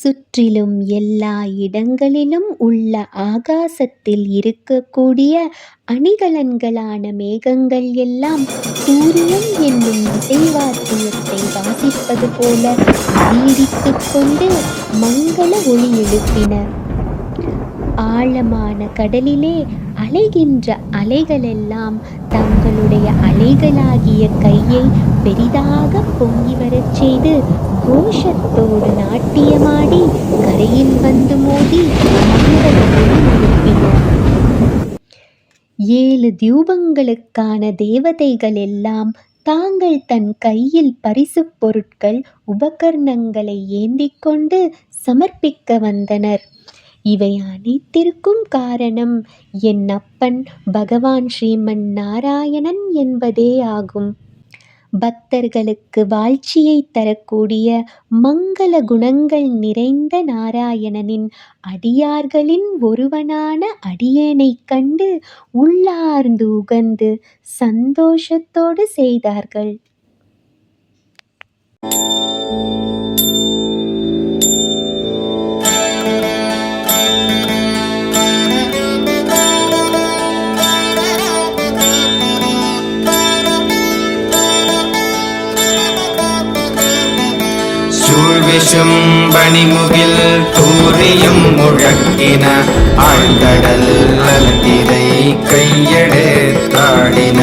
சுற்றிலும் எல்லா இடங்களிலும் உள்ள ஆகாசத்தில் இருக்கக்கூடிய அணிகலன்களான மேகங்கள் எல்லாம் சூரியன் என்னும் இசைவாத்தியத்தை வாசிப்பது போல இடித்துக் கொண்டு மங்கள ஒலி எழுப்பின. ஆழமான கடலிலே அலைகின்ற அலைகளெல்லாம் தங்களுடைய அலைகளாகிய கையை பெரிதாக பொங்கி வரச் செய்து கோஷத்தோடு நாட்டியமாடி கரையில் வந்து மோதி மங்களத்தை எழுப்பின. 7 தியூபங்களுக்கான தேவதைகள் எல்லாம் தாங்கள் தன் கையில் பரிசுப் பொருட்கள் உபகரணங்களை ஏந்திக் கொண்டு சமர்ப்பிக்க வந்தனர். இவை அனைத்திற்கும் காரணம் என் அப்பன் பகவான் ஸ்ரீமன் நாராயணன் என்பதே ஆகும். பக்தர்களுக்கு வாழ்ச்சியை தரக்கூடிய மங்கள குணங்கள் நிறைந்த நாராயணனின் அடியார்களின் ஒருவனான அடியேனைக் கண்டு உள்ளார்ந்து உகந்து சந்தோஷத்தோடு செய்தார்கள். சூழ்விஷும் பனிமுகில் தூரியும் முழக்கின ஆழ்கடல் அலத்திரை கையெடுத்தாடின.